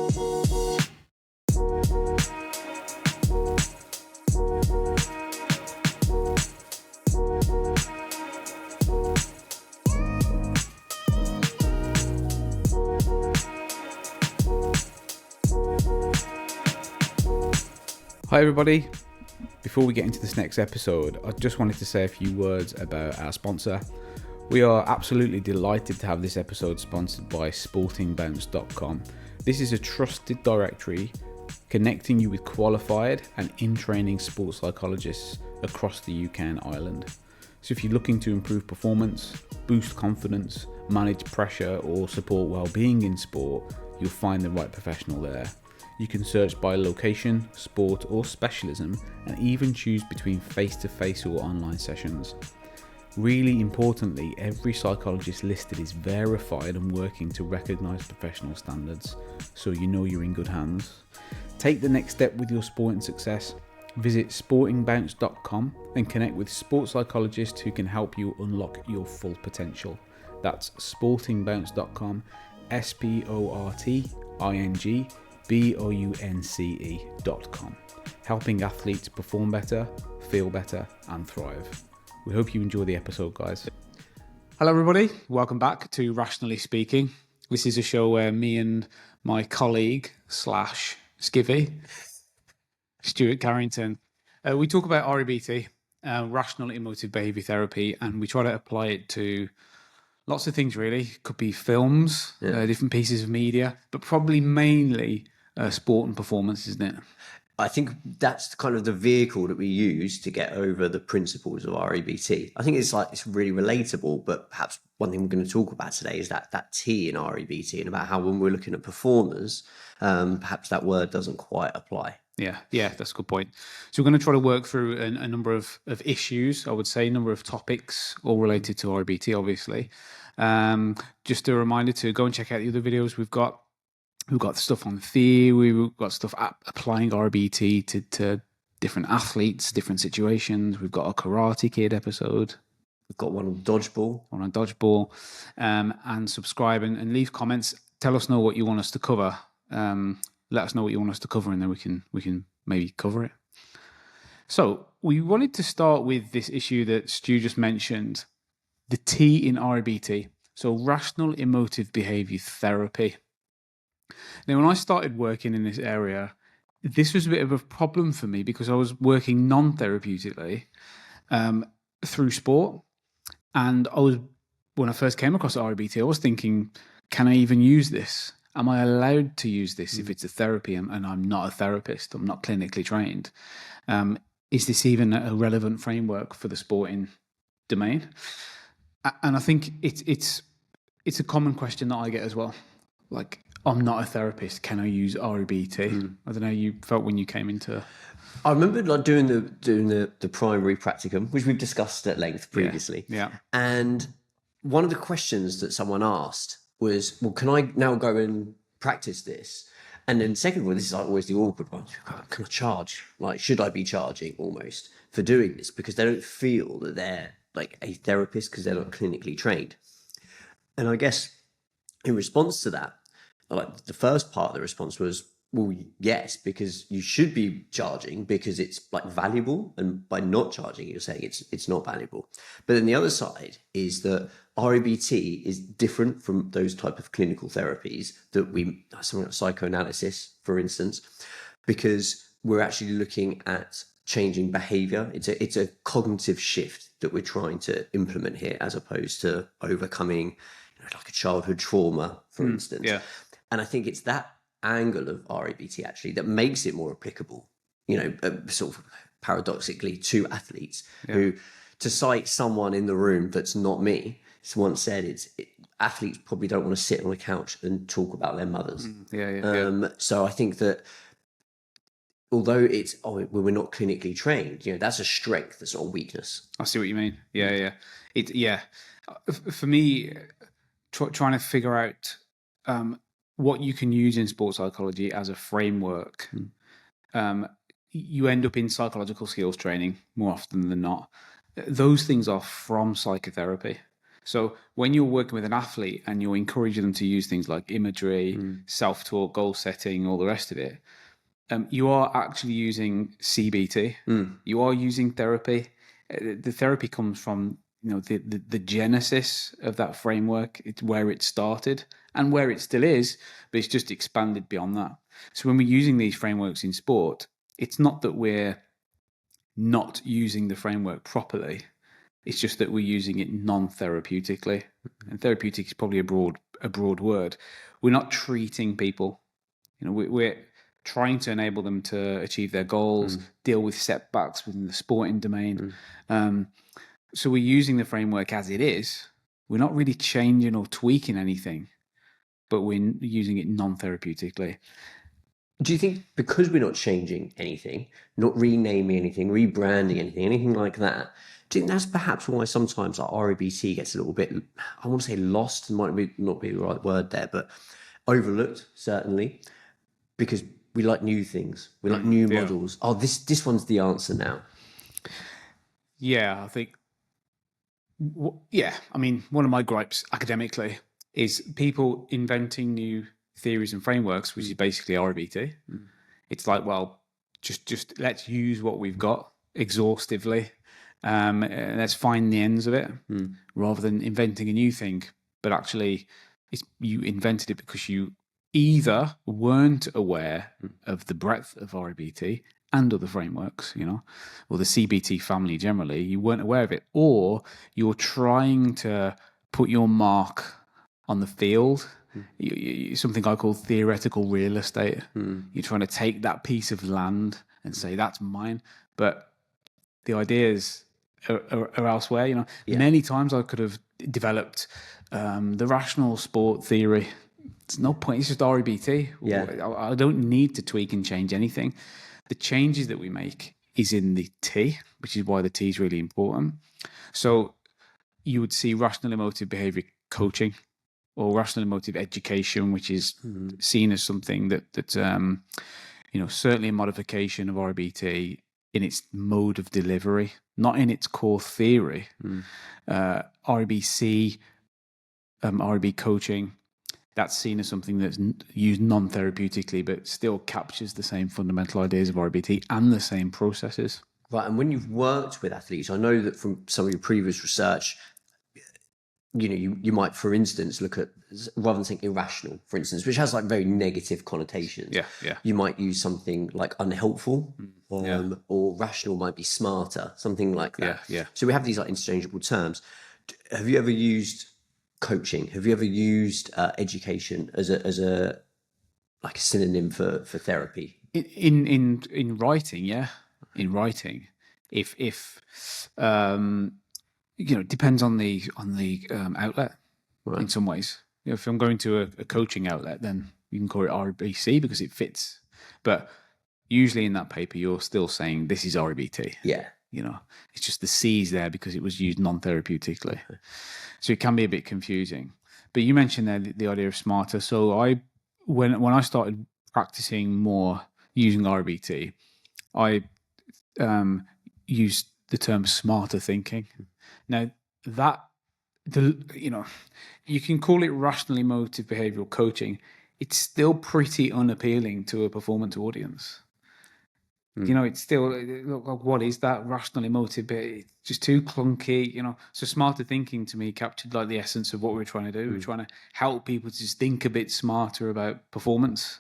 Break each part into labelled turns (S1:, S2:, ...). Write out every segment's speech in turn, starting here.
S1: Hi everybody, before we get into this next episode, I just wanted to say a few words about our sponsor. We are absolutely delighted to have this episode sponsored by sportingbounce.com. This is a trusted directory connecting you with qualified and in-training sports psychologists across the UK and Ireland. So if you're looking to improve performance, boost confidence, manage pressure or support well-being in sport, you'll find the right professional there. You can search by location, sport or specialism and even choose between face-to-face or online sessions. Really importantly, every psychologist listed is verified and working to recognise professional standards, so you know you're in good hands. Take the next step with your sporting success. Visit sportingbounce.com and connect with sports psychologists who can help you unlock your full potential. That's sportingbounce.com, sportingbounce.com, helping athletes perform better, feel better and thrive. We hope you enjoy the episode, guys.
S2: Hello everybody, welcome back to Rationally Speaking. This is a show where me and my colleague / skivvy, Stuart Carrington, we talk about REBT, Rational Emotive Behaviour Therapy, and we try to apply it to lots of things really. Could be films, different pieces of media, but probably mainly sport and performance, isn't it?
S3: I think that's kind of the vehicle that we use to get over the principles of REBT. I think it's really relatable, but perhaps one thing we're going to talk about today is that T in REBT and about how when we're looking at performers, perhaps that word doesn't quite apply.
S2: Yeah, that's a good point. So we're going to try to work through a number of issues, I would say, a number of topics, all related to REBT, obviously. Just a reminder to go and check out the other videos we've got. We've got stuff on theory, we've got stuff applying REBT to different athletes, different situations. We've got a Karate Kid episode.
S3: We've got one on dodgeball.
S2: And subscribe and leave comments. Tell us know what you want us to cover. Let us know what you want us to cover and then we can maybe cover it. So we wanted to start with this issue that Stu just mentioned, the T in REBT. So Rational Emotive Behaviour Therapy. Now, when I started working in this area, this was a bit of a problem for me because I was working non-therapeutically through sport. And when I first came across REBT, I was thinking, can I even use this? Am I allowed to use this if it's a therapy and I'm not a therapist? I'm not clinically trained. Is this even a relevant framework for the sporting domain? And I think it's a common question that I get as well. Like, I'm not a therapist. Can I use REBT? I don't know. You felt when you came into.
S3: I remember doing the primary practicum, which we've discussed at length previously.
S2: Yeah.
S3: And one of the questions that someone asked was, "Well, can I now go and practice this?" And then second of all, this is always the awkward one. Can I charge? Like, should I be charging almost for doing this? Because they don't feel that they're like a therapist because they're not clinically trained. And I guess in response to that, like the first part of the response was, well, yes, because you should be charging because it's like valuable, and by not charging, you're saying it's not valuable. But then the other side is that REBT is different from those type of clinical therapies that something like psychoanalysis, for instance, because we're actually looking at changing behavior. It's a cognitive shift that we're trying to implement here, as opposed to overcoming, like a childhood trauma, for instance.
S2: Yeah.
S3: And I think it's that angle of REBT actually that makes it more applicable, sort of paradoxically, to athletes who, to cite someone in the room that's not me, someone said athletes probably don't want to sit on a couch and talk about their mothers. So I think that although we're not clinically trained, that's a strength, that's not a weakness.
S2: I see what you mean. For me, trying to figure out what you can use in sports psychology as a framework, you end up in psychological skills training more often than not. Those things are from psychotherapy. So when you're working with an athlete and you're encouraging them to use things like imagery, self-talk, goal setting, all the rest of it, you are actually using CBT. You are using therapy. The therapy comes from the genesis of that framework. It's where it started and where it still is, but it's just expanded beyond that. So when we're using these frameworks in sport, it's not that we're not using the framework properly. It's just that we're using it non-therapeutically, and therapeutic is probably a broad word. We're not treating people. We're trying to enable them to achieve their goals, deal with setbacks within the sporting domain. So we're using the framework as it is. We're not really changing or tweaking anything, but we're using it non-therapeutically.
S3: Do you think because we're not changing anything, not renaming anything, rebranding anything like that, do you think that's perhaps why sometimes like REBT gets a little bit, I want to say lost, might not be the right word there, but overlooked, certainly, because we like new things. We like new models. Oh, this one's the answer now.
S2: Yeah, I think, I mean, one of my gripes academically is people inventing new theories and frameworks, which is basically REBT. It's like, well, just let's use what we've got exhaustively. Let's find the ends of it rather than inventing a new thing. But actually, you invented it because you either weren't aware of the breadth of REBT and other frameworks, or the CBT family generally, you weren't aware of it, or you're trying to put your mark on the field. Something I call theoretical real estate. You're trying to take that piece of land and say, that's mine. But the ideas are elsewhere. Many times I could have developed the rational sport theory. It's no point. It's just REBT. I don't need to tweak and change anything. The changes that we make is in the T, which is why the T is really important. So you would see rational emotive behavior coaching or rational emotive education, which is seen as something that certainly a modification of REBT in its mode of delivery, not in its core theory. REBC, REB coaching, that's seen as something that's used non-therapeutically, but still captures the same fundamental ideas of REBT and the same processes.
S3: Right, and when you've worked with athletes, I know that from some of your previous research, you might, for instance, look at, rather than saying irrational, for instance, which has like very negative connotations. You might use something like unhelpful, or rational might be smarter, something like that. So we have these like interchangeable terms. Have you ever used coaching? Have you ever used education as a like a synonym for therapy?
S2: In writing, in writing, if it depends on the outlet. Right. In some ways, if I'm going to a coaching outlet, then you can call it REBC because it fits. But usually in that paper, you're still saying this is REBT. It's just the C's there because it was used non-therapeutically. So it can be a bit confusing. But you mentioned there the idea of smarter. So when I started practicing more using REBT, I used the term smarter thinking. Now you can call it rational emotive behavioral coaching. It's still pretty unappealing to a performance audience. It's still, what is that rational emotive bit? It's just too clunky, So smarter thinking to me captured like the essence of what we're trying to do. We're trying to help people to just think a bit smarter about performance.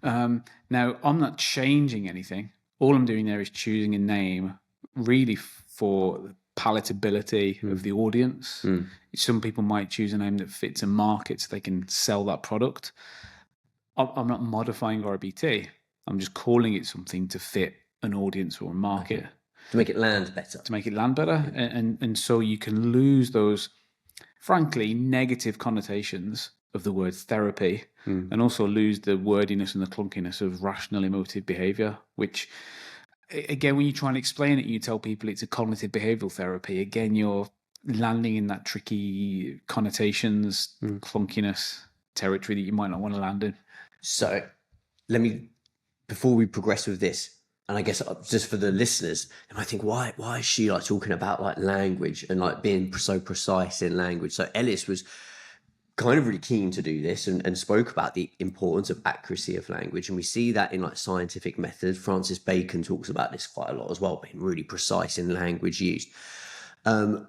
S2: Now, I'm not changing anything. All I'm doing there is choosing a name really for palatability of the audience. Some people might choose a name that fits a market so they can sell that product. I'm not modifying REBT. I'm just calling it something to fit an audience or a market.
S3: Okay. To make it land better.
S2: And so you can lose those, frankly, negative connotations of the word therapy and also lose the wordiness and the clunkiness of rational emotive behavior, which, again, when you try and explain it, you tell people it's a cognitive behavioral therapy. Again, you're landing in that tricky connotations, clunkiness territory that you might not want to land in.
S3: So before we progress with this, and I guess just for the listeners, they might think, why is she like talking about like language and like being so precise in language? So Ellis was kind of really keen to do this and spoke about the importance of accuracy of language. And we see that in like scientific methods. Francis Bacon talks about this quite a lot as well, being really precise in language used. In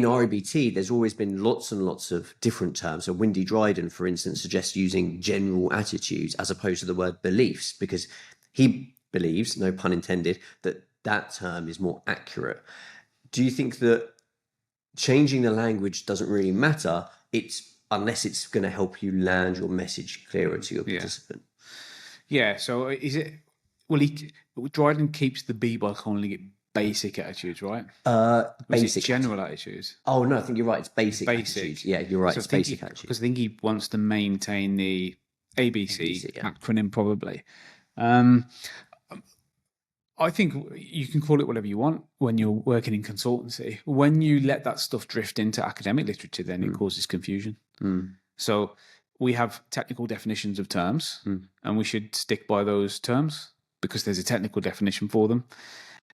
S3: REBT, there's always been lots and lots of different terms. So Windy Dryden, for instance, suggests using general attitudes as opposed to the word beliefs, because he believes, no pun intended, that that term is more accurate. Do you think that changing the language doesn't really matter, unless it's going to help you land your message clearer to your participant?
S2: Yeah, so is it... Well, Dryden keeps the B by calling it basic attitudes, right?
S3: Basic
S2: general attitudes.
S3: Oh no, I think you're right. It's basic attitudes. Yeah, you're right. So it's basic attitudes.
S2: Because I think he wants to maintain the ABC acronym, probably. I think you can call it whatever you want when you're working in consultancy. When you let that stuff drift into academic literature, then it causes confusion. So we have technical definitions of terms, and we should stick by those terms because there's a technical definition for them.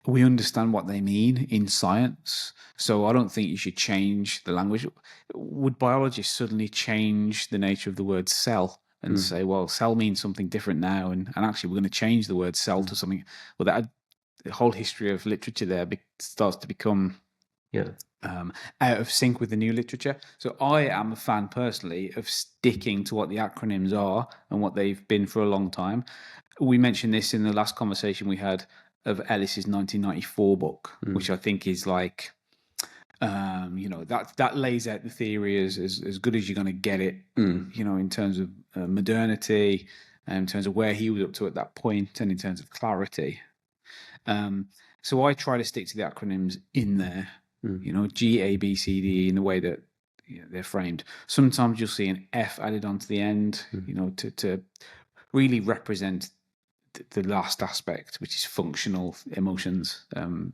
S2: We understand what they mean in science, so I don't think you should change the language. Would biologists suddenly change the nature of the word cell and say, well, cell means something different now, and actually we're going to change the word cell to something? Well, the whole history of literature there starts to become out of sync with the new literature. So I am a fan personally of sticking to what the acronyms are and what they've been for a long time. We mentioned this in the last conversation we had of Ellis's 1994 book, which I think is like, that lays out the theory as good as you're going to get it, in terms of modernity, and in terms of where he was up to at that point, and in terms of clarity. So I try to stick to the acronyms in there, G, A, B, C, D, in the way that they're framed. Sometimes you'll see an F added onto the end, to really represent the last aspect, which is functional emotions,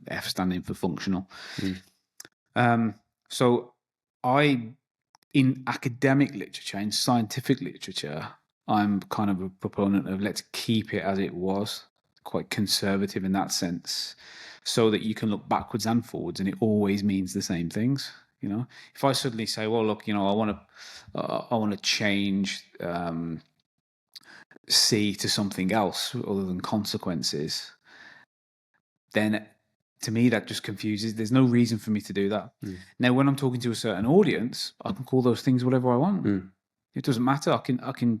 S2: F standing for functional. So in academic literature, in scientific literature, I'm kind of a proponent of let's keep it as it was, quite conservative in that sense, so that you can look backwards and forwards and it always means the same things. If I suddenly say, well, look, I want to change C to something else other than consequences, then to me that just confuses. There's no reason for me to do that. Now, when I'm talking to a certain audience, I can call those things whatever I want. It doesn't matter. I can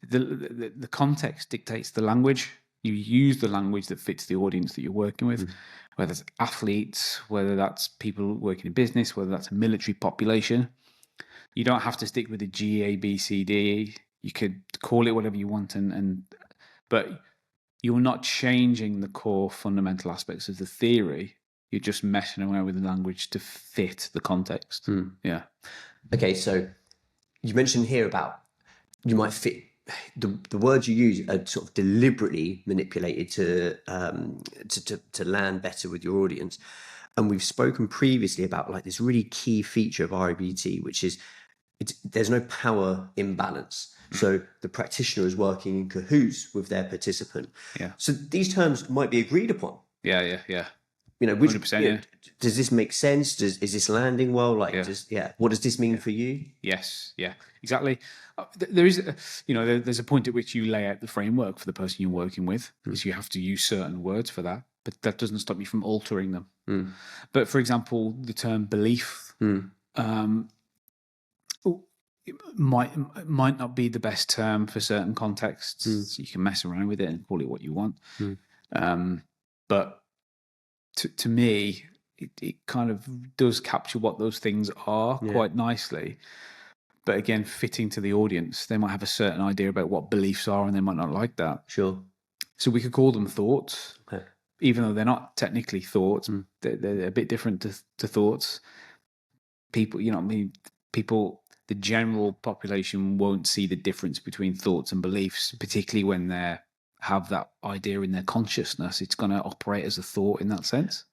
S2: the context dictates the language. You use the language that fits the audience that you're working with, whether it's athletes, whether that's people working in business, whether that's a military population. You don't have to stick with the G, A, B, C, D. You could call it whatever you want, but you're not changing the core fundamental aspects of the theory. You're just messing around with the language to fit the context. Yeah.
S3: Okay, so you mentioned here about you might fit the words you use are sort of deliberately manipulated to land better with your audience. And we've spoken previously about like this really key feature of REBT, which is there's no power imbalance. So the practitioner is working in cahoots with their participant.
S2: Yeah.
S3: So these terms might be agreed upon.
S2: Yeah.
S3: Which
S2: 100%,
S3: does this make sense? Is this landing well? What does this mean for you?
S2: Yes. Yeah. Exactly. There is, there's a point at which you lay out the framework for the person you're working with, because you have to use certain words for that. But that doesn't stop you from altering them. But for example, the term belief. It might not be the best term for certain contexts. So you can mess around with it and call it what you want. But to me, it kind of does capture what those things are quite nicely. But again, fitting to the audience, they might have a certain idea about what beliefs are and they might not like that.
S3: Sure.
S2: So we could call them thoughts, even though they're not technically thoughts. They're a bit different to thoughts. People, the general population won't see the difference between thoughts and beliefs, particularly when they have that idea in their consciousness. It's going to operate as a thought in that sense.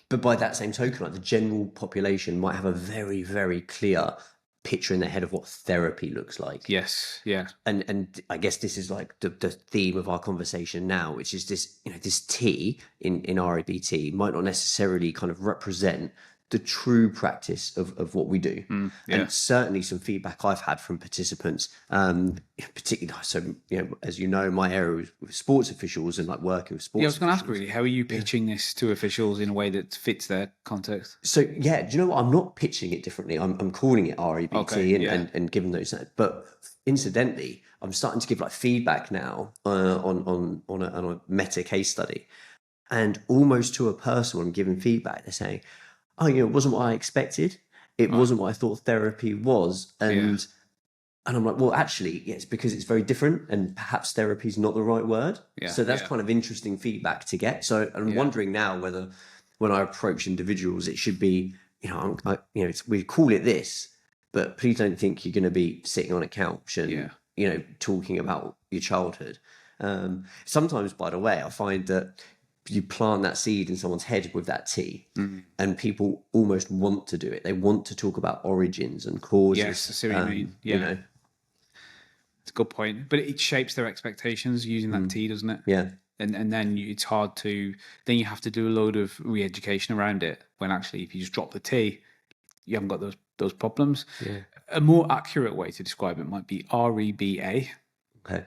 S3: But by that same token, like the general population might have a very, very clear picture in their head of what therapy looks like.
S2: Yes. Yeah.
S3: And I guess this is like the theme of our conversation now, which is this, this T in REBT might not necessarily kind of represent the true practice of what we do. And certainly some feedback I've had from participants, particularly, so, as you know, my area is with sports officials and like working with sports.
S2: Yeah, I was going to ask really, how are you pitching this to officials in a way that fits their context?
S3: So, do you know what? I'm not pitching it differently. I'm calling it REBT and giving those, but incidentally, I'm starting to give like feedback now on a meta case study, and almost to a person when I'm giving feedback, they're saying, oh, it wasn't what I expected. It wasn't what I thought therapy was. And I'm like, well, actually, it's because it's very different and perhaps therapy is not the right word. So that's kind of interesting feedback to get. So I'm wondering now whether when I approach individuals, it should be, we call it this, but please don't think you're going to be sitting on a couch and, talking about your childhood. Sometimes, by the way, I find that you plant that seed in someone's head with that T, and people almost want to do it. They want to talk about origins and causes.
S2: Yes, I see what you mean. Yeah. It's a good point. But it shapes their expectations using that T, doesn't it?
S3: Yeah.
S2: And then it's hard to, then you have to do a load of re-education around it, when actually if you just drop the T, you haven't got those problems. Yeah. A more accurate way to describe it might be REBA. Okay.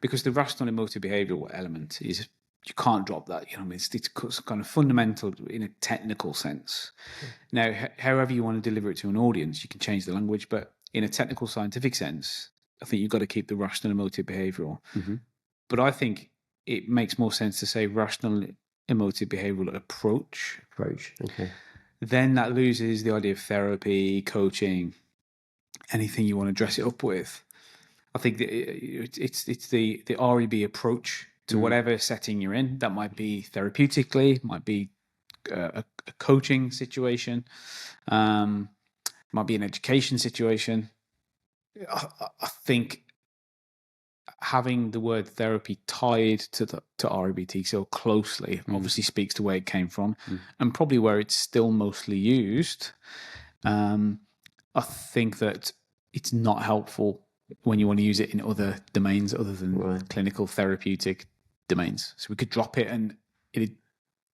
S2: Because the rational emotive behavioral element is, you can't drop that. It's kind of fundamental in a technical sense. Now, however you want to deliver it to an audience, you can change the language, but in a technical scientific sense, I think you've got to keep the rational emotive behavioral. But I think it makes more sense to say rational emotive behavioral approach.
S3: Okay.
S2: Then that loses the idea of therapy, coaching, anything you want to dress it up with. I think that it's the REB approach to whatever setting you're in. That might be therapeutically, might be a coaching situation, might be an education situation. I think having the word therapy tied to REBT so closely obviously speaks to where it came from and probably where it's still mostly used. I think that it's not helpful when you want to use it in other domains other than clinical therapeutic domains. So we could drop it and it'd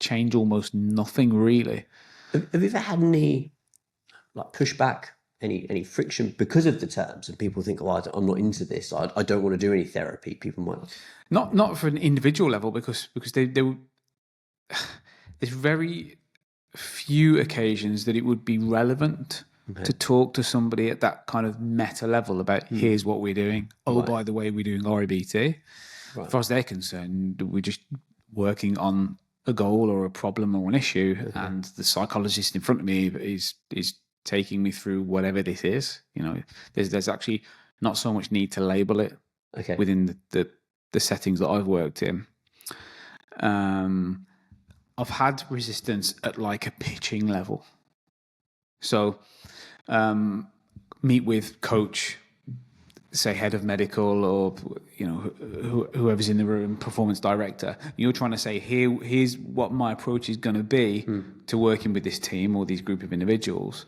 S2: change almost nothing really.
S3: Have you ever had any like pushback, any friction because of the terms, and people think, oh, I'm not into this, I don't want to do any therapy? People might
S2: not for an individual level because they there's very few occasions that it would be relevant to talk to somebody at that kind of meta level about here's what we're doing. Oh, by the way, we're doing REBT. As far as they're concerned, we're just working on a goal or a problem or an issue, and the psychologist in front of me is taking me through whatever this is. There's actually not so much need to label it within the settings that I've worked in. I've had resistance at like a pitching level. So meet with coach, say head of medical, or whoever's in the room, performance director. You're trying to say, here's what my approach is going to be to working with this team or these group of individuals.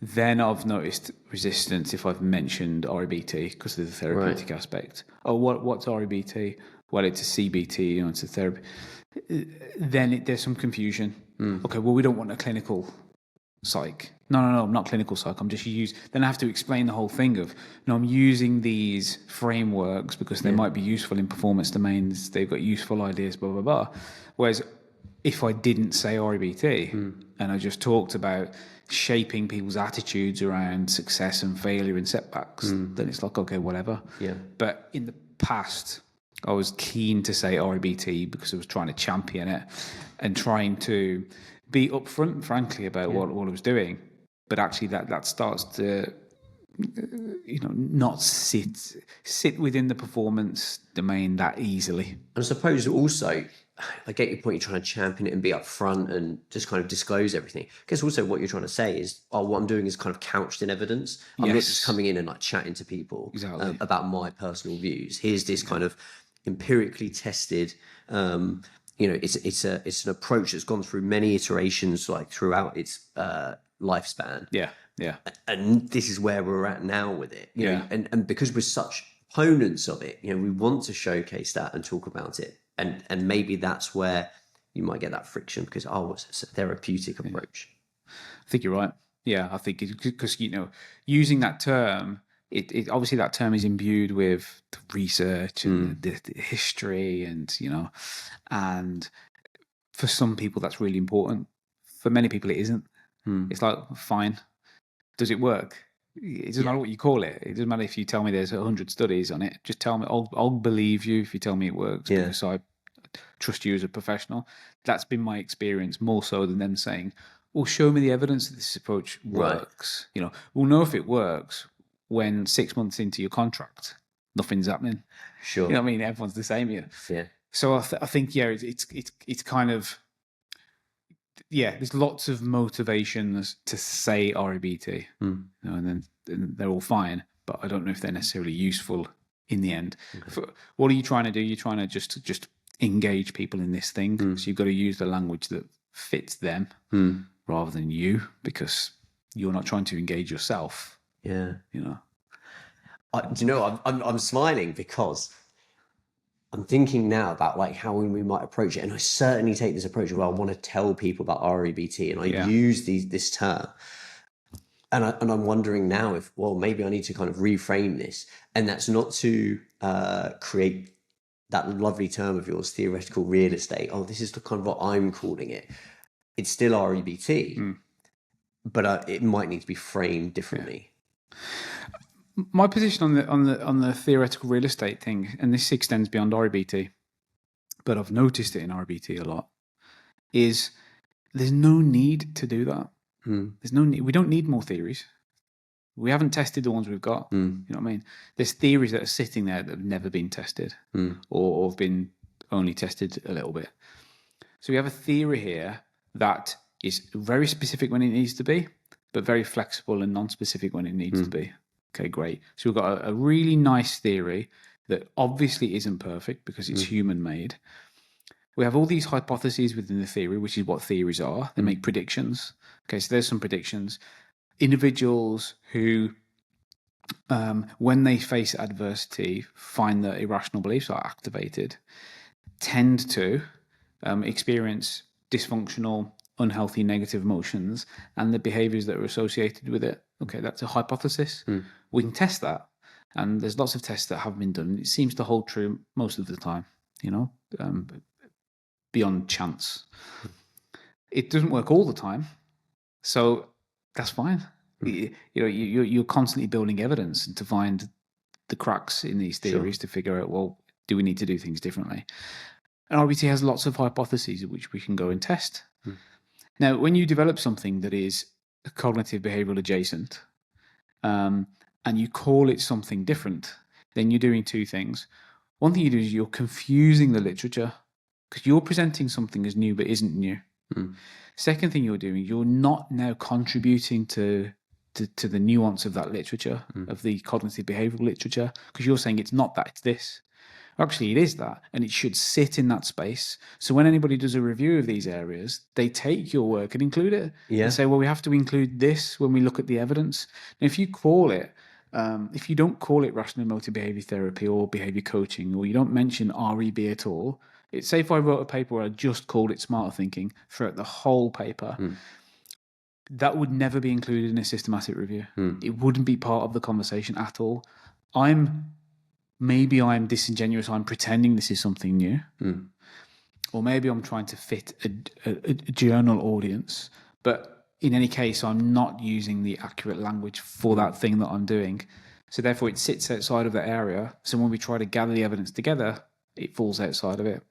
S2: Then I've noticed resistance if I've mentioned REBT because of the therapeutic aspect. Oh, what's REBT? Well, it's a CBT, it's a therapy. Then there's some confusion. Okay, well, we don't want a clinical psych. No, I'm not clinical psych. I'm just then I have to explain the whole thing of, I'm using these frameworks because they might be useful in performance domains. They've got useful ideas, blah, blah, blah. Whereas if I didn't say REBT and I just talked about shaping people's attitudes around success and failure and setbacks, then it's like, okay, whatever. Yeah. But in the past, I was keen to say REBT because I was trying to champion it and trying to be upfront, frankly, about what I was doing. But actually that starts to, not sit within the performance domain that easily.
S3: And I suppose also, I get your point, you're trying to champion it and be upfront and just kind of disclose everything. I guess also what you're trying to say is, what I'm doing is kind of couched in evidence. I'm not just coming in and like chatting to people about my personal views. Here's this kind of empirically tested, it's an approach that's gone through many iterations, like throughout its lifespan. Yeah.
S2: Yeah.
S3: And this is where we're at now with it. You know, and because we're such opponents of it, you know, we want to showcase that and talk about it. And maybe that's where you might get that friction because, it's a therapeutic approach.
S2: I think you're right. Yeah, I think because, you know, using that term, it obviously that term is imbued with the research and the history and, you know, and for some people that's really important. For many people it isn't. It's like, fine. Does it work? It doesn't matter what you call it. It doesn't matter if you tell me there's 100 studies on it. Just tell me. I'll believe you if you tell me it works because I trust you as a professional. That's been my experience more so than them saying, well, show me the evidence that this approach works. You know, we'll know if it works when 6 months into your contract, nothing's happening.
S3: Sure.
S2: You know what I mean? Everyone's the same here.
S3: Yeah.
S2: So I think, it's kind of, there's lots of motivations to say REBT, you know, and then they're all fine, but I don't know if they're necessarily useful in the end. What are you trying to do? You're trying to just engage people in this thing. So you've got to use the language that fits them rather than you, because you're not trying to engage yourself.
S3: Yeah.
S2: You know.
S3: Do you know, I'm smiling because I'm thinking now about like how we might approach it, and I certainly take this approach where I want to tell people about REBT, and I use this term, and I'm wondering now if, well, maybe I need to kind of reframe this, and that's not to create that lovely term of yours, theoretical real estate. Oh, this is the kind of what I'm calling it. It's still REBT, but it might need to be framed differently.
S2: My position on the theoretical real estate thing, and this extends beyond REBT, but I've noticed it in REBT a lot, is there's no need to do that. There's no need. We don't need more theories. We haven't tested the ones we've got. You know what I mean? There's theories that are sitting there that have never been tested or have been only tested a little bit. So we have a theory here that is very specific when it needs to be, but very flexible and non-specific when it needs to be. Okay, great. So we've got a really nice theory that obviously isn't perfect because it's human-made. We have all these hypotheses within the theory, which is what theories are. They make predictions. Okay, so there's some predictions. Individuals who, when they face adversity, find that irrational beliefs are activated, tend to experience dysfunctional, unhealthy, negative emotions and the behaviors that are associated with it. Okay, that's a hypothesis. We can test that. And there's lots of tests that have been done. It seems to hold true most of the time, you know, beyond chance. It doesn't work all the time. So that's fine. You know, you're constantly building evidence to find the cracks in these theories to figure out, well, do we need to do things differently? And RBT has lots of hypotheses which we can go and test. Now, when you develop something that is cognitive behavioral adjacent, and you call it something different, then you're doing two things. One thing you do is you're confusing the literature because you're presenting something as new but isn't new. Second thing you're doing, you're not now contributing to the nuance of that literature, of the cognitive behavioral literature, because you're saying it's not that, it's this. Actually, it is that, and it should sit in that space. So when anybody does a review of these areas, they take your work and include it. And say, well, we have to include this when we look at the evidence. Now, if you call it, if you don't call it rational emotive behavior therapy or behavior coaching, or you don't mention REB at all, say if I wrote a paper where I just called it smarter thinking throughout the whole paper, that would never be included in a systematic review. It wouldn't be part of the conversation at all. Maybe I'm disingenuous. I'm pretending this is something new. Or maybe I'm trying to fit a journal audience. But in any case, I'm not using the accurate language for that thing that I'm doing. So therefore, it sits outside of that area. So when we try to gather the evidence together, it falls outside of it.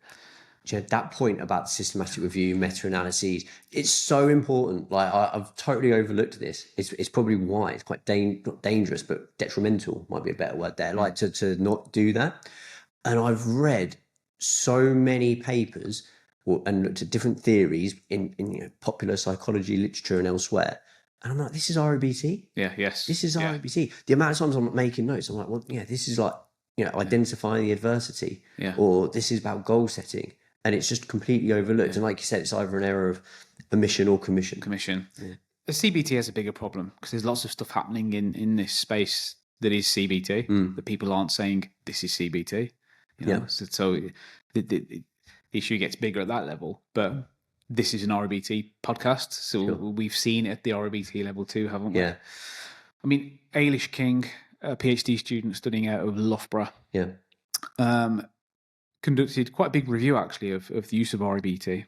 S3: That point about systematic review, meta-analyses, it's so important. Like I've totally overlooked this. It's probably why it's quite not dangerous, but detrimental might be a better word there. Like to not do that. And I've read so many papers and looked at different theories in popular psychology literature and elsewhere. And I'm like, this is REBT. This is REBT. The amount of times I'm making notes, I'm like, well, this is like, identifying the adversity, or this is about goal setting. And it's just completely overlooked. And like you said, it's either an error of omission or commission.
S2: CBT has a bigger problem because there's lots of stuff happening in this space that is CBT that people aren't saying this is CBT. You know? So the issue gets bigger at that level. But this is an REBT podcast, so we've seen it at the REBT level too, haven't we?
S3: Yeah.
S2: I mean, Ailish King, a PhD student studying out of Loughborough, conducted quite a big review actually of the use of REBT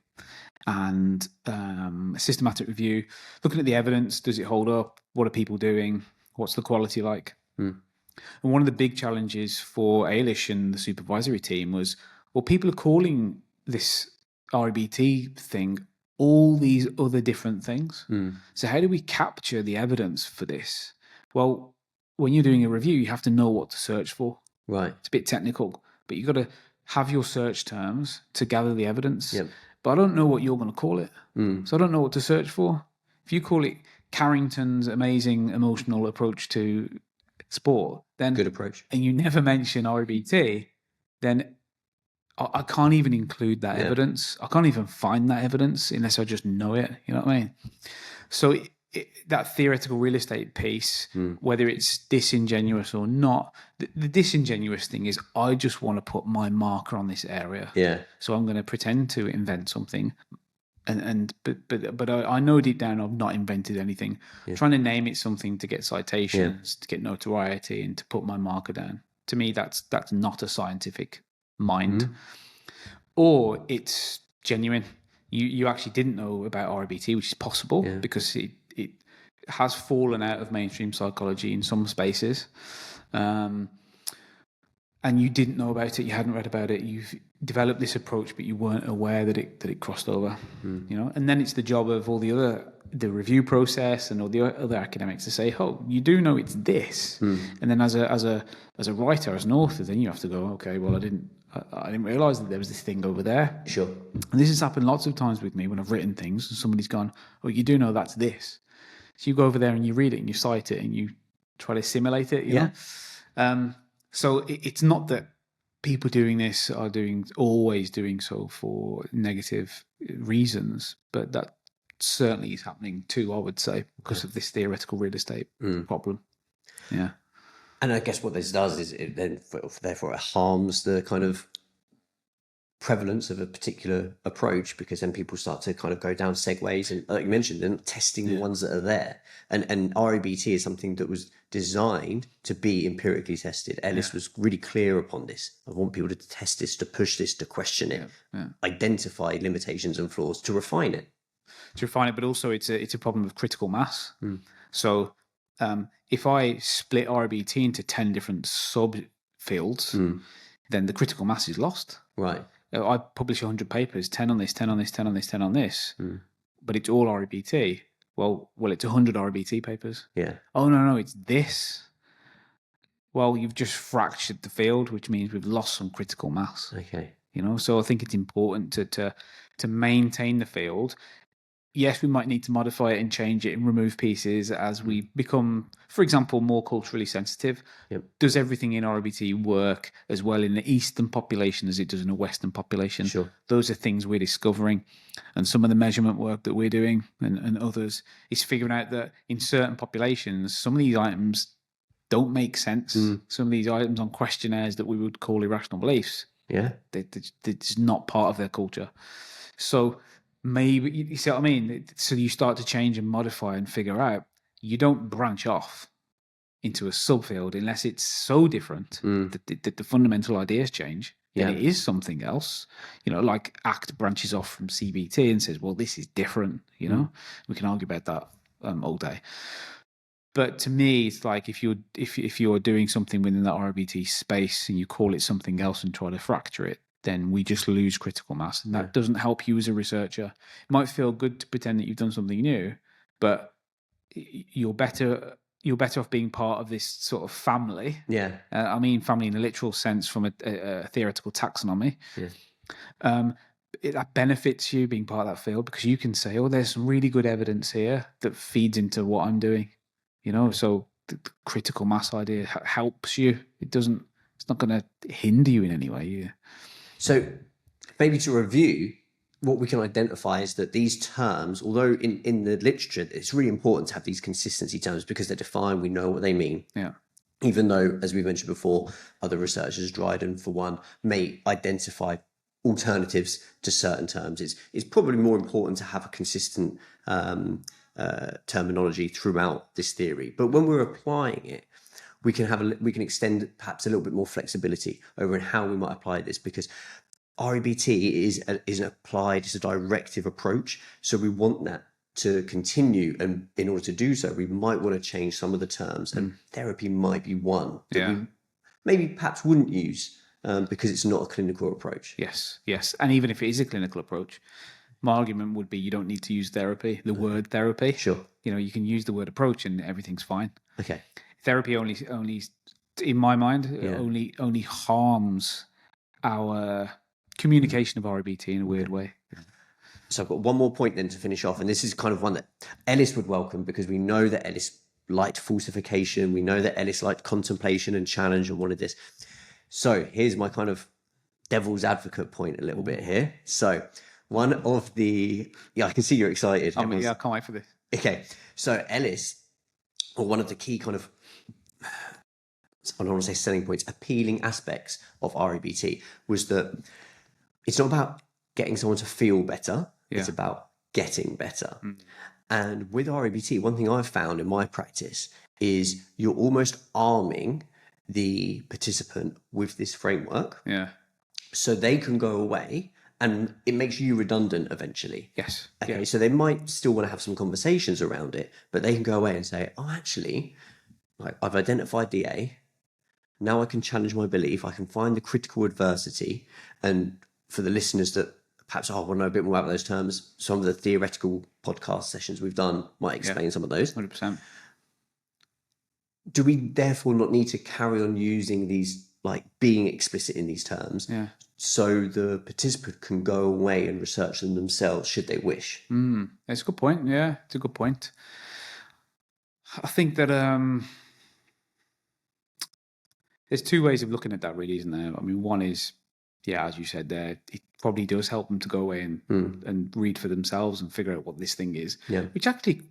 S2: and a systematic review, looking at the evidence. Does it hold up? What are people doing? What's the quality like? And one of the big challenges for Ailish and the supervisory team was, well, people are calling this REBT thing all these other different things. So how do we capture the evidence for this? Well, when you're doing a review, you have to know what to search for.
S3: Right.
S2: It's a bit technical, but you've got to have your search terms to gather the evidence.
S3: Yep.
S2: But I don't know what you're going to call it. So I don't know what to search for. If you call it Carrington's amazing emotional approach to sport, then
S3: Good approach.
S2: and you never mention REBT, then I can't even include that evidence. I can't even find that evidence unless I just know it. You know what I mean? So that theoretical real estate piece, whether it's disingenuous or not, the disingenuous thing is I just want to put my marker on this area.
S3: Yeah.
S2: So I'm going to pretend to invent something, but I know deep down I've not invented anything. Trying to name it something to get citations, to get notoriety, and to put my marker down. To me, that's not a scientific mind, or it's genuine. You actually didn't know about REBT, which is possible because it has fallen out of mainstream psychology in some spaces. And you didn't know about it, you hadn't read about it, you've developed this approach, but you weren't aware that it crossed over. You know, and then it's the job of all the review process and all the other academics to say, oh, you do know it's this. And then as a writer, as an author, then you have to go, okay, well, I didn't realize that there was this thing over there.
S3: Sure.
S2: And this has happened lots of times with me when I've written things and somebody's gone, oh, you do know that's this. So you go over there and you read it and you cite it and you try to simulate it, you know? So it's not that people doing this are always doing so for negative reasons, but that certainly is happening too, I would say, because of this theoretical real estate problem. Yeah.
S3: And I guess what this does is therefore it harms the kind of prevalence of a particular approach, because then people start to kind of go down segues and, like you mentioned, they're not testing the ones that are there. And REBT is something that was designed to be empirically tested. Ellis was really clear upon this. I want people to test this, to push this, to question it, identify limitations and flaws, to refine it.
S2: But also it's a problem of critical mass. So if I split REBT into 10 different subfields, then the critical mass is lost.
S3: Right.
S2: I publish 100 papers, 10 on this, 10 on this, 10 on this, 10 on this, but it's all REBT. Well, it's 100 REBT papers.
S3: Yeah.
S2: Oh, no, it's this. Well, you've just fractured the field, which means we've lost some critical mass.
S3: Okay.
S2: You know, so I think it's important to maintain the field. Yes, we might need to modify it and change it and remove pieces as we become, for example, more culturally sensitive.
S3: Yep.
S2: Does everything in REBT work as well in the Eastern population as it does in a Western population?
S3: Sure.
S2: Those are things we're discovering. And some of the measurement work that we're doing and others is figuring out that in certain populations, some of these items don't make sense. Some of these items on questionnaires that we would call irrational beliefs, it's not part of their culture. So maybe, you see what I mean? So you start to change and modify and figure out. You don't branch off into a subfield unless it's so different that the fundamental ideas change. Then it is something else. You know, like ACT branches off from CBT and says, well, this is different. You know, we can argue about that all day. But to me, it's like if you're doing something within that REBT space and you call it something else and try to fracture it, then we just lose critical mass. And that doesn't help you as a researcher. It might feel good to pretend that you've done something new, but you're better off being part of this sort of family. Yeah. I mean family in a literal sense from a theoretical taxonomy. Yeah. That benefits you being part of that field because you can say, oh, there's some really good evidence here that feeds into what I'm doing. You know, so the critical mass idea helps you. It's not going to hinder you in any way. Yeah.
S3: So maybe to review, what we can identify is that these terms, although in the literature, it's really important to have these consistency terms because they're defined, we know what they mean.
S2: Yeah.
S3: Even though, as we mentioned before, other researchers, Dryden for one, may identify alternatives to certain terms. It's probably more important to have a consistent terminology throughout this theory. But when we're applying it, we can extend perhaps a little bit more flexibility over how we might apply this, because REBT is applied, it's a directive approach. So we want that to continue, and in order to do so, we might want to change some of the terms, and therapy might be one that we maybe perhaps wouldn't use because it's not a clinical approach.
S2: Yes. And even if it is a clinical approach, my argument would be you don't need to use therapy, the word therapy.
S3: Sure.
S2: You can use the word approach and everything's fine.
S3: Okay.
S2: Therapy only in my mind, only harms our communication of REBT in a weird way.
S3: So I've got one more point then to finish off, and this is kind of one that Ellis would welcome, because we know that Ellis liked falsification. We know that Ellis liked contemplation and challenge and wanted this. So here's my kind of devil's advocate point a little bit here. So one of the, I can see you're excited.
S2: I can't wait for this.
S3: Okay. So Ellis, or one of the key kind of, I don't want to say selling points, appealing aspects of REBT was that it's not about getting someone to feel better. It's about getting better. And with REBT, one thing I've found in my practice is you're almost arming the participant with this framework.
S2: Yeah.
S3: So they can go away, and it makes you redundant eventually.
S2: Yes.
S3: Okay.
S2: Yeah.
S3: So they might still want to have some conversations around it, but they can go away and say, oh, actually, like, I've identified DA. Now I can challenge my belief. I can find the critical adversity. And for the listeners that perhaps want to know a bit more about those terms, some of the theoretical podcast sessions we've done might explain some of those.
S2: 100%.
S3: Do we therefore not need to carry on using these, like being explicit in these terms, so the participant can go away and research them themselves should they wish?
S2: That's a good point. Yeah, it's a good point. I think that there's two ways of looking at that, really, isn't there? I mean, one is, as you said there, it probably does help them to go away and read for themselves and figure out what this thing is, which actually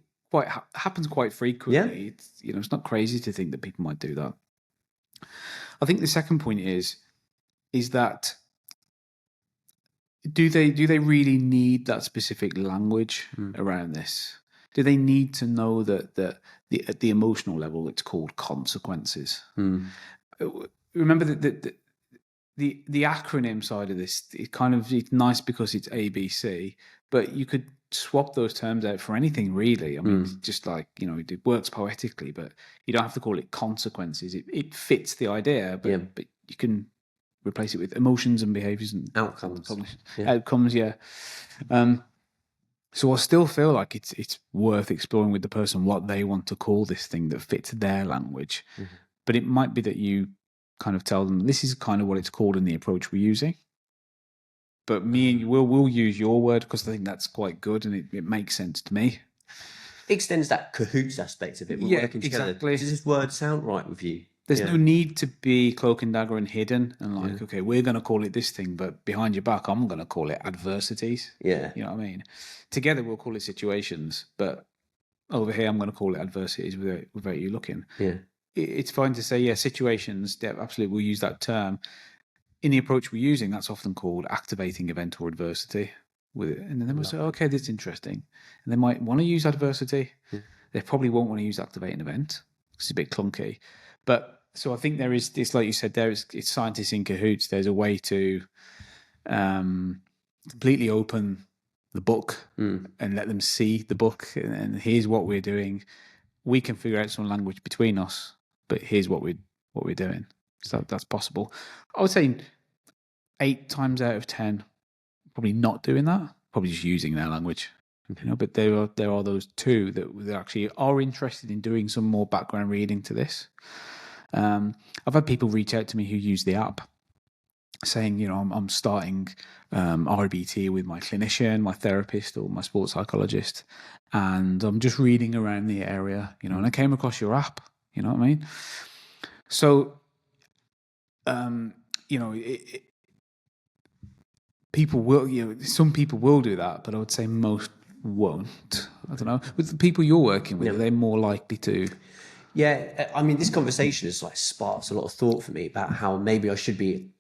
S2: happens quite frequently. It's not crazy to think that people might do that. I think the second point is that do they really need that specific language around this? Do they need to know that at the emotional level it's called consequences? Remember that the acronym side of this, it's nice because it's ABC, but you could swap those terms out for anything, really. I mean, it's just like, it works poetically, but you don't have to call it consequences. It fits the idea, but you can replace it with emotions and behaviors and
S3: outcomes.
S2: Outcomes, so I still feel like it's worth exploring with the person what they want to call this thing that fits their language. But it might be that you kind of tell them this is kind of what it's called in the approach we're using. But me and you will use your word because I think that's quite good and it makes sense to me.
S3: It extends that cahoots aspect of it. We're working together.
S2: Exactly.
S3: Does this word sound right with you?
S2: There's no need to be cloak and dagger and hidden and okay, we're going to call it this thing, but behind your back, I'm going to call it adversities.
S3: Yeah.
S2: You know what I mean? Together, we'll call it situations, but over here, I'm going to call it adversities without you looking.
S3: Yeah.
S2: It's fine to say, situations, absolutely, we'll use that term. In the approach we're using, that's often called activating event or adversity with it. And then they might say, okay, that's interesting. And they might want to use adversity. They probably won't want to use activating event because it's a bit clunky. But so I think there is this, like you said, it's scientists in cahoots. There's a way to completely open the book and let them see the book. And here's what we're doing. We can figure out some language between us, but here's what we're doing. So that's possible. I would say 8 times out of 10, probably not doing that. Probably just using their language. But there are those 2 that actually are interested in doing some more background reading to this. I've had people reach out to me who use the app, saying, I'm starting REBT with my clinician, my therapist, or my sports psychologist, and I'm just reading around the area, and I came across your app. You know what I mean? So, people will, some people will do that, but I would say most won't. I don't know. With the people you're working with, are they more likely to?
S3: Yeah, I mean, this conversation has like sparked a lot of thought for me about how maybe I should be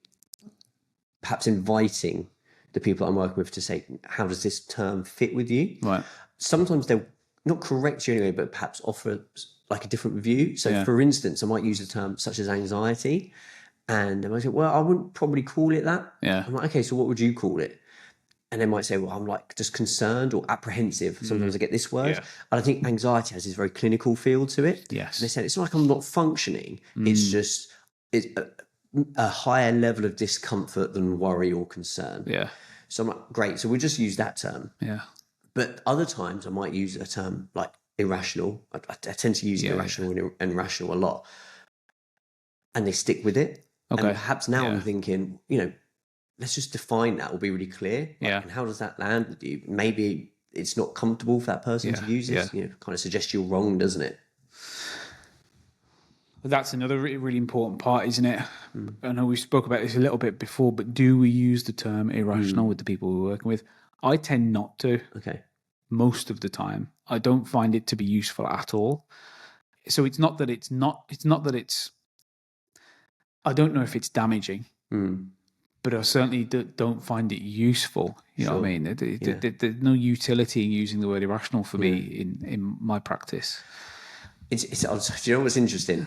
S3: perhaps inviting the people I'm working with to say, how does this term fit with you?
S2: Right.
S3: Sometimes they'll not correct you anyway, but perhaps offer like a different view. So for instance, I might use a term such as anxiety, and they might say, well, I wouldn't probably call it that.
S2: Yeah.
S3: I'm like, okay, so what would you call it? And they might say, well, I'm like just concerned or apprehensive. Sometimes I get this word.
S2: Yeah.
S3: And I think anxiety has this very clinical feel to it.
S2: Yes.
S3: And they said, it's not like I'm not functioning. It's just it's a higher level of discomfort than worry or concern.
S2: Yeah.
S3: So I'm like, great. So we'll just use that term.
S2: Yeah.
S3: But other times I might use a term like irrational. I tend to use irrational and rational a lot. And they stick with it.
S2: Okay.
S3: And perhaps now I'm thinking, let's just define that or be really clear.
S2: Yeah.
S3: And how does that land with you? Maybe it's not comfortable for that person to use this. Kind of suggests you're wrong, doesn't it?
S2: That's another really important part, isn't it? I know we spoke about this a little bit before, but do we use the term irrational with the people we're working with? I tend not to.
S3: Okay.
S2: Most of the time. I don't find it to be useful at all. So it's not that it's I don't know if it's damaging, but I certainly don't find it useful. You know what I mean? There's no utility in using the word irrational for me in my practice.
S3: Do you know what's interesting?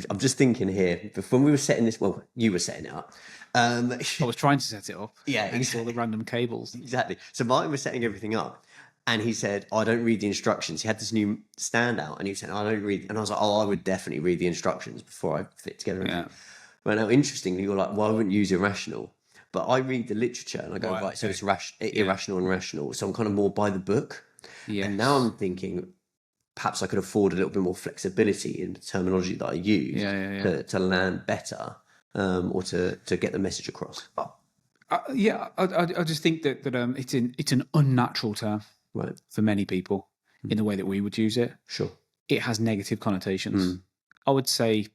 S3: I'm just thinking here, when we were setting this, well, you were setting it up.
S2: I was trying to set it up.
S3: Yeah,
S2: and saw the random cables.
S3: Exactly. So Martin was setting everything up, and he said, I don't read the instructions. He had this new standout, and he said, I don't read. And I was like, I would definitely read the instructions before I fit together.
S2: Yeah.
S3: Well, now, interestingly, you're like, well, I wouldn't use irrational. But I read the literature, and I go, right, so it's irrational and rational. So I'm kind of more by the book.
S2: Yeah.
S3: And now I'm thinking, perhaps I could afford a little bit more flexibility in the terminology that I use to land better or to get the message across.
S2: I just think that it's an unnatural term for many people in the way that we would use it.
S3: Sure.
S2: It has negative connotations. I would say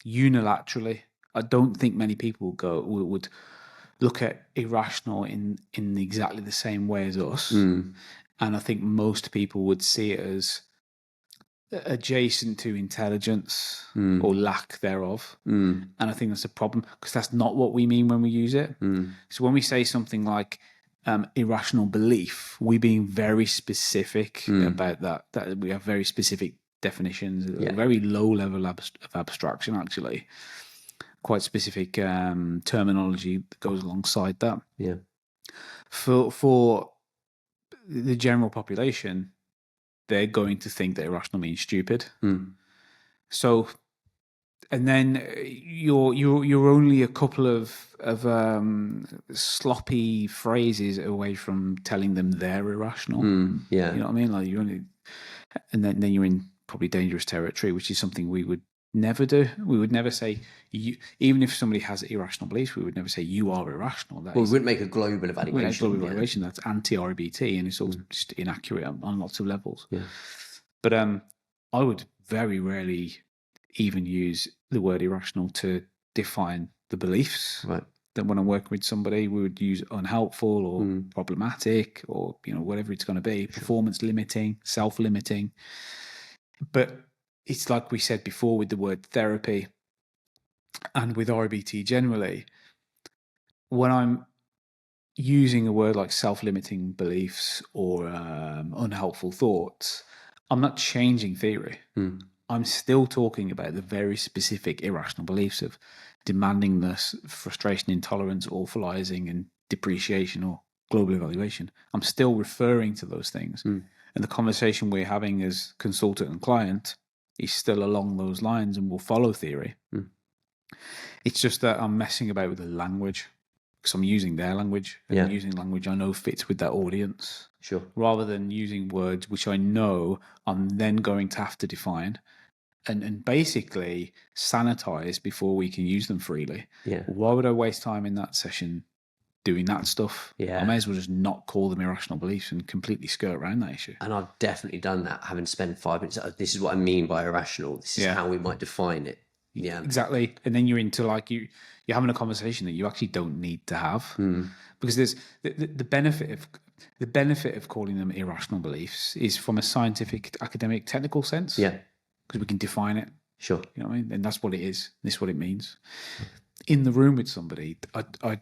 S2: unilaterally, I don't think many people would look at irrational in exactly the same way as us. And I think most people would see it as adjacent to intelligence or lack thereof. And I think that's a problem because that's not what we mean when we use it. So when we say something like irrational belief, we're being very specific about that we have very specific definitions, a very low level of abstraction, actually. Quite specific terminology that goes alongside that.
S3: Yeah.
S2: For the general population, they're going to think that irrational means stupid. So, and then you're only a couple of sloppy phrases away from telling them they're irrational. You know what I mean? Like you're only, and then you're in probably dangerous territory, which is something we would never do. We would never say you. Even if somebody has irrational beliefs, we would never say you are irrational.
S3: We wouldn't make a global evaluation.
S2: That's anti-REBT, and it's all just inaccurate on lots of levels.
S3: Yeah.
S2: But I would very rarely even use the word irrational to define the beliefs.
S3: Right.
S2: That when I'm working with somebody, we would use unhelpful or problematic or whatever it's going to be, performance limiting, self-limiting. But it's like we said before with the word therapy and with REBT generally, when I'm using a word like self-limiting beliefs or unhelpful thoughts, I'm not changing theory. I'm still talking about the very specific irrational beliefs of demandingness, frustration, intolerance, awfulizing, and depreciation or global evaluation. I'm still referring to those things. And the conversation we're having as consultant and client is still along those lines and will follow theory. It's just that I'm messing about with the language because I'm using their language and I'm using language I know fits with that audience.
S3: Sure.
S2: Rather than using words which I know I'm then going to have to define and basically sanitize before we can use them freely.
S3: Yeah.
S2: Why would I waste time in that session doing that stuff?
S3: Yeah.
S2: I may as well just not call them irrational beliefs and completely skirt around that issue.
S3: And I've definitely done that, having spent 5 minutes. This is what I mean by irrational. This is how we might define it. Yeah.
S2: Exactly. And then you're into like you're having a conversation that you actually don't need to have, because there's the benefit of calling them irrational beliefs is from a scientific, academic, technical sense.
S3: Yeah.
S2: Because we can define it.
S3: Sure.
S2: You know what I mean? And that's what it is. This is what it means. In the room with somebody, I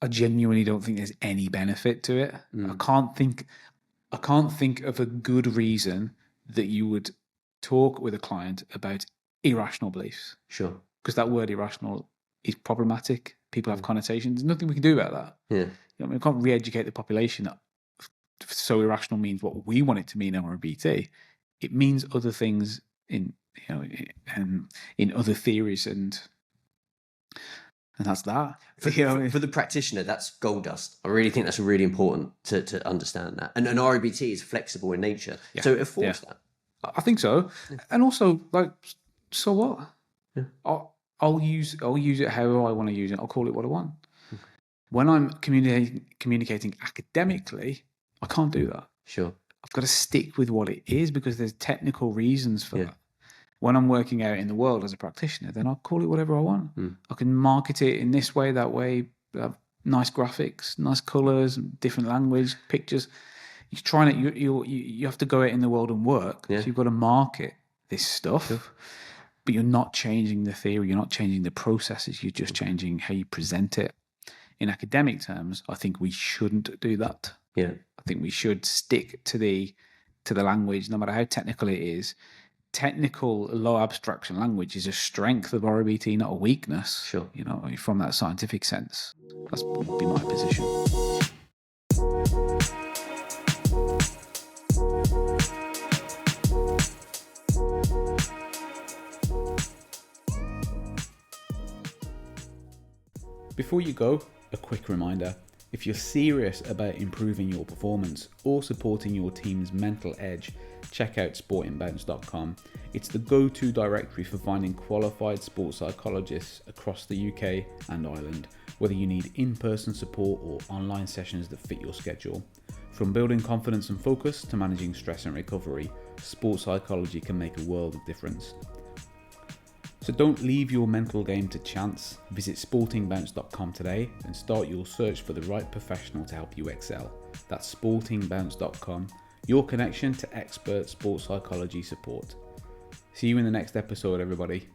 S2: genuinely don't think there's any benefit to it. I can't think of a good reason that you would talk with a client about irrational beliefs.
S3: Sure.
S2: Because that word irrational is problematic. People have connotations. There's nothing we can do about that.
S3: Yeah.
S2: You know what I mean? We can't re-educate the population that so irrational means what we want it to mean in REBT. It means other things in in other theories, and that's that.
S3: For the practitioner, that's gold dust. I really think that's really important to understand that. And an REBT is flexible in nature, so it affords that.
S2: I think so. And also, like, so what?
S3: Yeah.
S2: I'll use it however I want to use it. I'll call it what I want. When I'm communicating academically, I can't do that.
S3: Sure.
S2: I've got to stick with what it is because there's technical reasons for that. When I'm working out in the world as a practitioner, then I'll call it whatever I want. I can market it in this way, that way, nice graphics, nice colours, different language, pictures. You're trying it. You have to go out in the world and work. So you've got to market this stuff, but you're not changing the theory. You're not changing the processes. You're just changing how you present it. In academic terms, I think we shouldn't do that.
S3: Yeah.
S2: I think we should stick to the language, no matter how technical it is. Technical, low abstraction language is a strength of REBT, not a weakness.
S3: Sure.
S2: You know, from that scientific sense. That's would be my position.
S1: Before you go, a quick reminder. If you're serious about improving your performance or supporting your team's mental edge, check out sportingbounce.com. It's the go-to directory for finding qualified sports psychologists across the UK and Ireland, whether you need in-person support or online sessions that fit your schedule. From building confidence and focus to managing stress and recovery, sports psychology can make a world of difference. So don't leave your mental game to chance. Visit sportingbounce.com today and start your search for the right professional to help you excel. That's sportingbounce.com, your connection to expert sports psychology support. See you in the next episode, everybody.